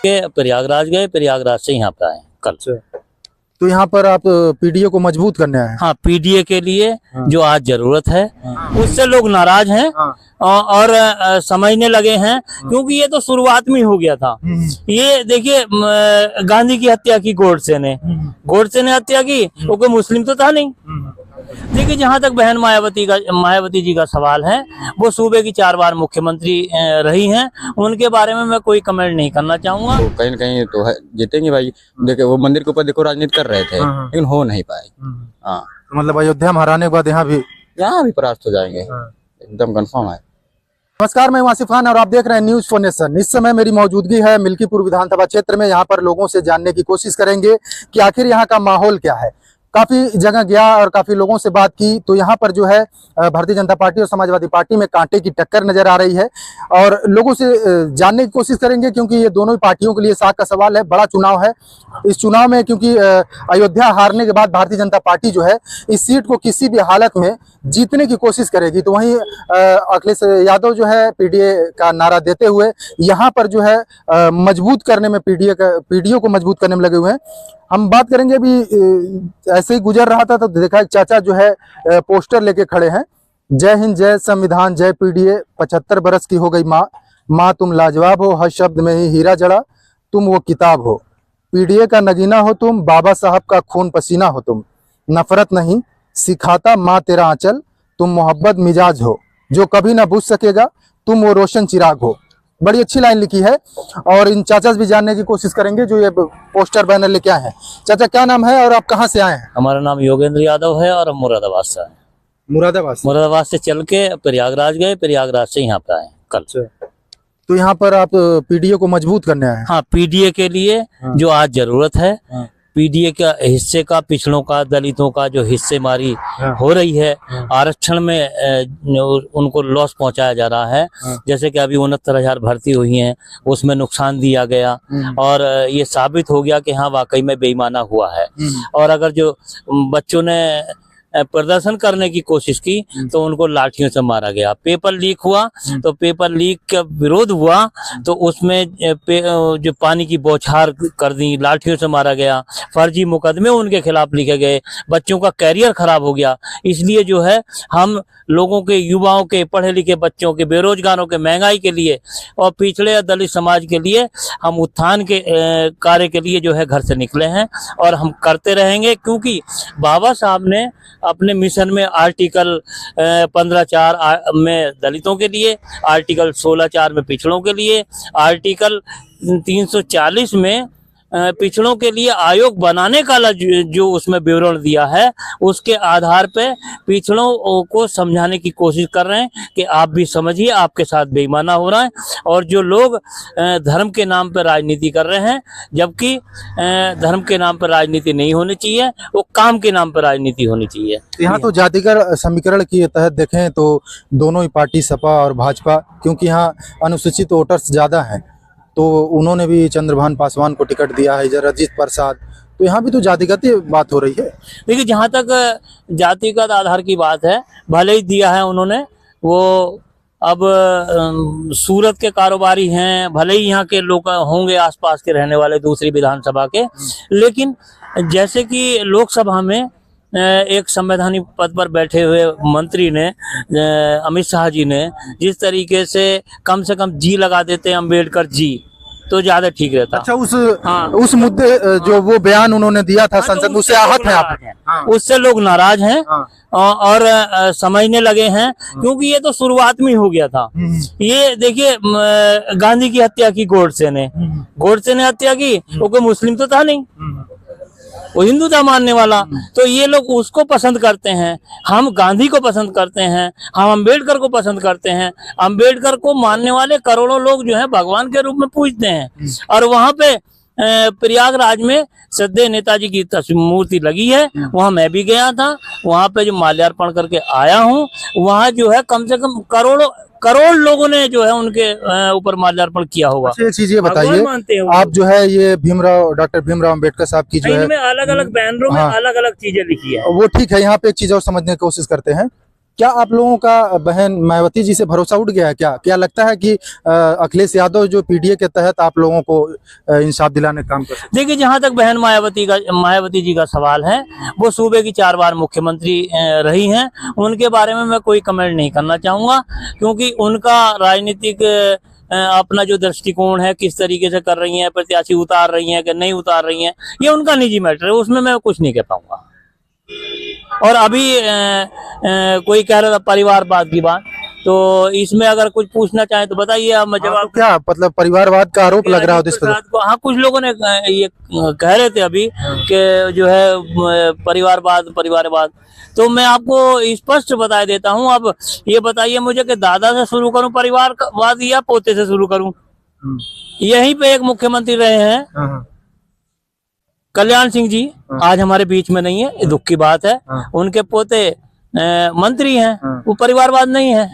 के प्रयागराज गए, प्रयागराज से यहाँ पे आए कल। तो यहाँ पर आप पीडीए को मजबूत करने आए हैं? हाँ, पीडीए के लिए जो आज जरूरत है उससे लोग नाराज हैं और समझने लगे हैं, क्योंकि ये तो शुरुआत में हो गया था। ये देखिए, गांधी की हत्या की गोडसे ने हत्या की, वो कोई मुस्लिम तो था नहीं। देखिए, जहाँ तक बहन मायावती जी का सवाल है, वो सूबे की 4 बार मुख्यमंत्री रही हैं, उनके बारे में मैं कोई कमेंट नहीं करना चाहूंगा। तो कहीं न कहीं तो है, जीतेंगे भाई। देखिए, वो मंदिर के ऊपर देखो राजनीति कर रहे थे, लेकिन हो नहीं पाए। हाँ, तो मतलब अयोध्या में हराने के बाद यहाँ भी परास्त हो जाएंगे, एकदम कंफर्म है। नमस्कार, मैं वासिफ खान और आप देख रहे हैं न्यूज फॉर नेशन। इस समय मेरी मौजूदगी है मिल्कीपुर विधानसभा क्षेत्र में। यहाँ पर लोगों से जानने की कोशिश करेंगे कि आखिर यहाँ का माहौल क्या है। काफी जगह गया और काफी लोगों से बात की, तो यहाँ पर जो है भारतीय जनता पार्टी और समाजवादी पार्टी में कांटे की टक्कर नजर आ रही है। और लोगों से जानने की कोशिश करेंगे, क्योंकि ये दोनों ही पार्टियों के लिए साख का सवाल है, बड़ा चुनाव है। इस चुनाव में क्योंकि अयोध्या हारने के बाद भारतीय जनता पार्टी जो है इस सीट को किसी भी हालत में जीतने की कोशिश करेगी। तो वहीं अखिलेश यादव जो है पीडीए का नारा देते हुए यहाँ पर जो है मजबूत करने में पीडीए को मजबूत करने में लगे हुए हैं। हम बात करेंगे, अभी ऐसे ही गुजर रहा था तो देखा एक चाचा जो है पोस्टर लेके खड़े हैं, जय हिंद जय संविधान जय पीडीए, 75 बरस की हो गई माँ तुम लाजवाब हो, हर शब्द में ही हीरा जड़ा, तुम वो किताब हो, पीडीए का नगीना हो तुम, बाबा साहब का खून पसीना हो तुम, नफरत नहीं सिखाता माँ तेरा आंचल, तुम मोहब्बत मिजाज हो, जो कभी ना बुझ सकेगा, तुम वो रोशन चिराग हो। बड़ी अच्छी लाइन लिखी है। और इन चाचा से भी जानने की कोशिश करेंगे जो ये पोस्टर बैनर लेके आए हैं। चाचा, क्या नाम है और आप कहाँ से आए हैं? हमारा नाम योगेंद्र यादव है और हम मुरादाबाद से आए। मुरादाबाद से चल के प्रयागराज गए, प्रयागराज से यहाँ पे आए कल। तो यहाँ पर आप पीडीए को मजबूत करने आए हैं? हाँ, पीडीए के लिए जो आज जरूरत है, पीडीए का हिस्से का, पिछड़ों का, दलितों का जो हिस्सेमारी हो रही है, आरक्षण में उनको लॉस पहुंचाया जा रहा है। जैसे कि अभी 69,000 भर्ती हुई हैं, उसमें नुकसान दिया गया और ये साबित हो गया कि हाँ वाकई में बेईमाना हुआ है। और अगर जो बच्चों ने प्रदर्शन करने की कोशिश की तो उनको लाठियों से मारा गया। पेपर लीक हुआ तो पेपर लीक का विरोध हुआ तो उसमें जो पानी की बौछार कर दी, लाठियों से मारा गया, फर्जी मुकदमे उनके खिलाफ लिखे गए, बच्चों का कैरियर खराब हो गया। इसलिए जो है हम लोगों के, युवाओं के, पढ़े लिखे बच्चों के, बेरोजगारों के, महंगाई के लिए और पिछड़े या दलित समाज के लिए हम उत्थान के कार्य के लिए जो है घर से निकले हैं और हम करते रहेंगे। क्योंकि बाबा साहब ने अपने मिशन में आर्टिकल 15(4) में दलितों के लिए, आर्टिकल 16(4) में पिछड़ों के लिए, आर्टिकल 340 में पिछड़ों के लिए आयोग बनाने का जो उसमें विवरण दिया है, उसके आधार पे पिछड़ों को समझाने की कोशिश कर रहे हैं कि आप भी समझिए, आपके साथ बेईमाना हो रहा है। और जो लोग धर्म के नाम पर राजनीति कर रहे हैं, जबकि धर्म के नाम पर राजनीति नहीं होनी चाहिए, वो काम के नाम पर राजनीति होनी चाहिए। यहाँ तो जातिगत समीकरण के तहत देखें तो दोनों ही पार्टी, सपा और भाजपा, क्योंकि यहाँ अनुसूचित वोटर्स ज्यादा हैं, तो उन्होंने भी चंद्रभान पासवान को टिकट दिया है, इधर अजीत प्रसाद, तो यहाँ भी तो जातिगत बात हो रही है। देखिए, जहाँ तक जातिगत आधार की बात है, भले ही दिया है उन्होंने, वो अब सूरत के कारोबारी हैं, भले ही यहाँ के लोग होंगे आसपास के रहने वाले दूसरी विधानसभा के, लेकिन जैसे कि लोकसभा में एक संवैधानिक पद पर बैठे हुए मंत्री ने, अमित शाह जी ने, जिस तरीके से कम जी लगा देते हैं अम्बेडकर जी, तो ज्यादा ठीक रहता। अच्छा, उस मुद्दे जो वो बयान उन्होंने दिया था संसद, उससे आहत है आप? उससे लोग नाराज हैं और समझने लगे हैं, क्योंकि ये तो शुरुआत में हो गया था। ये देखिए, गांधी की हत्या की गोडसे ने हत्या की, वो कोई मुस्लिम तो था नहीं, वो हिंदू था मानने वाला। तो ये लोग उसको पसंद करते हैं, हम गांधी को पसंद करते हैं, हम अंबेडकर को पसंद करते हैं। अंबेडकर को मानने वाले करोड़ों लोग जो है भगवान के रूप में पूजते हैं। और वहां पे प्रयागराज में श्रद्धेय नेताजी की मूर्ति लगी है, वहां मैं भी गया था, वहां पे जो माल्यार्पण करके आया हूँ, वहां जो है कम से कम करोड़ लोगों ने जो है उनके ऊपर माल्यार्पण किया होगा। एक चीज ये बताइए, आप जो है ये डॉक्टर भीमराव अंबेडकर साहब की जो है अलग अलग बैनरों में अलग अलग चीजें लिखी है। वो ठीक है, यहाँ पे एक चीज और समझने की कोशिश करते हैं क्या आप लोगों का बहन मायावती जी से भरोसा उठ गया है? क्या क्या लगता है कि अखिलेश यादव जो पीडीए के तहत आप लोगों को इंसाफ दिलाने का काम कर सकते देखिए, जहां तक बहन मायावती जी का सवाल है, वो सूबे की 4 बार मुख्यमंत्री रही हैं। उनके बारे में मैं कोई कमेंट नहीं करना चाहूंगा, क्योंकि उनका राजनीतिक अपना जो दृष्टिकोण है, किस तरीके से कर रही हैं, प्रत्याशी उतार रही हैं कि नहीं उतार रही हैं, ये उनका निजी मैटर है, उसमें मैं कुछ नहीं कह पाऊंगा। और अभी कोई कह रहा था परिवारवाद की बात, तो इसमें अगर कुछ पूछना चाहे तो बताइए, आप मैं जवाब। क्या मतलब परिवारवाद का आरोप लग रहा है इस पर? हाँ, कुछ लोगों ने ये कह रहे थे अभी कि जो है परिवारवाद, तो मैं आपको स्पष्ट बता देता हूँ। अब ये बताइए मुझे कि दादा से शुरू करूं परिवारवाद या पोते से शुरू करूं? यहीं पे एक मुख्यमंत्री रहे हैं कल्याण सिंह जी, आज हमारे बीच में नहीं है, ये दुख की बात है। उनके पोते मंत्री हैं, वो परिवारवाद नहीं है?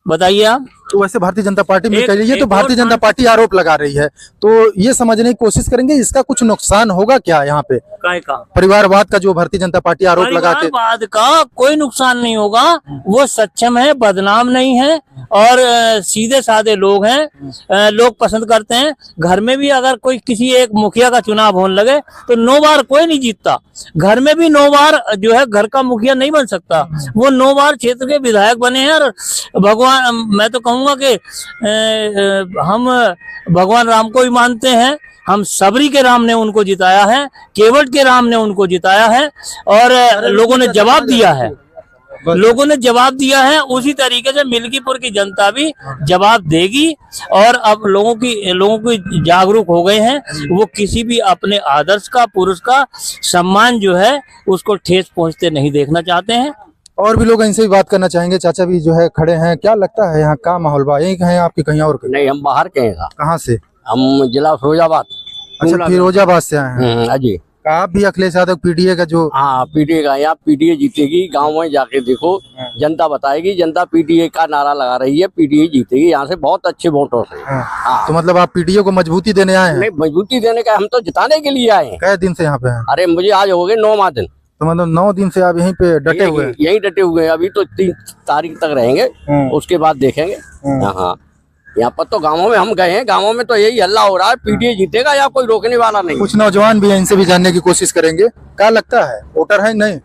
बताइए आप। तो वैसे भारतीय जनता पार्टी में ये तो भारतीय जनता पार्टी आरोप लगा रही है, तो ये समझने की कोशिश करेंगे इसका कुछ नुकसान होगा क्या यहाँ पे? परिवारवाद का जो भारतीय जनता पार्टी आरोप लगाते, परिवारवाद का कोई नुकसान नहीं होगा। वो सक्षम है, बदनाम नहीं है और सीधे साधे लोग हैं, लोग पसंद करते हैं। घर में भी अगर कोई किसी एक मुखिया का चुनाव होने लगे तो 9 बार कोई नहीं जीतता। घर में भी 9 बार जो है घर का मुखिया नहीं बन सकता, वो 9 बार क्षेत्र के विधायक बने हैं। और भगवान, मैं तो कहूंगा कि हम भगवान राम को भी मानते हैं, हम सबरी के राम ने उनको जिताया है, केवट के राम ने उनको जिताया है और लोगों ने जवाब दिया है। उसी तरीके से मिल्कीपुर की जनता भी जवाब देगी। और अब लोगों की जागरूक हो गए हैं, वो किसी भी अपने आदर्श का, पुरुष का सम्मान जो है उसको ठेस पहुंचते नहीं देखना चाहते हैं। और भी लोग इनसे भी बात करना चाहेंगे। चाचा भी जो है खड़े हैं, क्या लगता है यहाँ का माहौल बा? यही कहें आपके कहीं और? नहीं, हम बाहर के हैं। कहाँ से? हम जिला फिरोजाबाद। अच्छा, फिरोजाबाद से आए हैं जी। आप भी अखिलेश यादव पीडीए का जो? हाँ, पीडीए का। यहाँ पीडीए जीतेगी। गाँव में जाके देखो, जनता बताएगी। जनता पीडीए का नारा लगा रही है, पीडीए जीतेगी यहाँ से बहुत अच्छे वोटों से। तो मतलब आप पीडीए को मजबूती देने आए हैं? नहीं, मजबूती देने का, हम तो जिताने के लिए आए हैं। कई दिन से यहाँ पे हैं? अरे मुझे आज हो गए 9 दिन। तो मतलब 9 दिन से आप यहीं पे डटे हुए हैं? यहीं डटे हुए हैं। अभी तो 3 तारीख तक रहेंगे, उसके बाद देखेंगे। हाँ, यहाँ पर तो गाँवों में हम गए हैं, गाँवों में तो यही हल्ला हो रहा है, पीडीए जीतेगा या कोई रोकने वाला नहीं। कुछ नौजवान भी हैं, इनसे भी जानने की कोशिश करेंगे। क्या लगता है, वोटर है नहीं?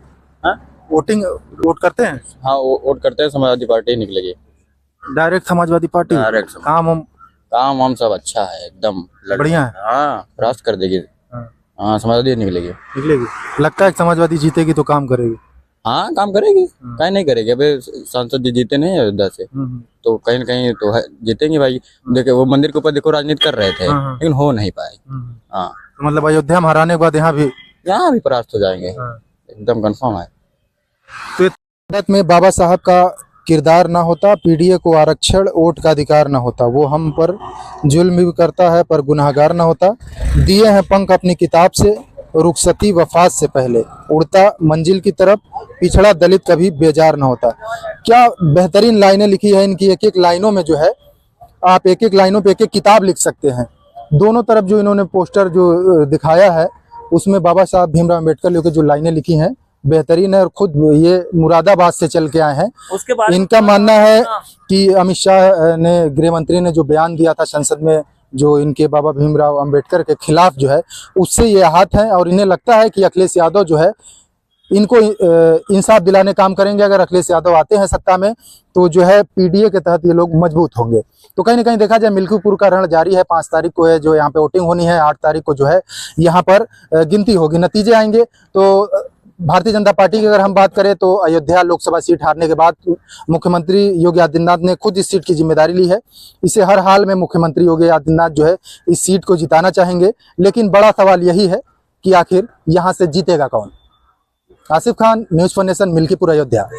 वोट करते हैं? हाँ, वोट करते हैं। समाजवादी पार्टी निकलेगी डायरेक्ट। Samajwadi party direct. काम हम सब अच्छा है, एकदम बढ़िया है। हाँ, राज कर देगी। हाँ, समाजवादी निकलेगी। लगता है समाजवादी जीतेगी तो काम करेगी? हाँ, काम करेगी, कहीं नहीं करेगी। अबे सांसद जी जीते नहीं अयोध्या से, तो कहीं न कहीं तो जीतेंगे भाई। देखो वो मंदिर के ऊपर देखो राजनीति कर रहे थे, लेकिन हो नहीं पाए। हाँ, तो मतलब अयोध्या में हराने के बाद यहाँ भी परास्त हो जाएंगे, एकदम कंफर्म है। तो भारत में बाबा साहब का किरदार ना होता, पीडीए को आरक्षण वोट का अधिकार ना होता, वो हम पर जुल्म भी करता है पर गुनाहगार ना होता। दिए हैं पंख अपनी किताब से, रुखसती वफात से पहले, उड़ता मंजिल की तरफ, पिछड़ा दलित कभी बेजार ना होता। क्या बेहतरीन लाइनें लिखी है इनकी। एक एक लाइनों में जो है आप एक एक लाइनों पे एक एक किताब लिख सकते हैं। दोनों तरफ जो इन्होंने पोस्टर जो दिखाया है उसमें बाबा साहब भीमराव अम्बेडकर लोग जो लाइनें लिखी हैं बेहतरीन है। और खुद ये मुरादाबाद से चल के आए हैं। उसके बाद इनका मानना है कि अमित शाह ने, गृह मंत्री ने जो बयान दिया था संसद में जो इनके बाबा भीमराव अंबेडकर के खिलाफ जो है, उससे ये आहत हैं। और इन्हें लगता है कि अखिलेश यादव जो है इनको इंसाफ दिलाने काम करेंगे। अगर अखिलेश यादव आते हैं सत्ता में तो जो है पीडीए के तहत ये लोग मजबूत होंगे। तो कहीं ना कहीं देखा जाए मिल्कीपुर का रण जारी है। 5 तारीख को है जो यहाँ पे वोटिंग होनी है, 8 तारीख को जो है यहाँ पर गिनती होगी, नतीजे आएंगे। तो भारतीय जनता पार्टी की अगर हम बात करें तो अयोध्या लोकसभा सीट हारने के बाद मुख्यमंत्री योगी आदित्यनाथ ने खुद इस सीट की जिम्मेदारी ली है। इसे हर हाल में मुख्यमंत्री योगी आदित्यनाथ जो है इस सीट को जिताना चाहेंगे। लेकिन बड़ा सवाल यही है कि आखिर यहाँ से जीतेगा कौन। Asif Khan, news for nation, Milkipur, Ayodhya.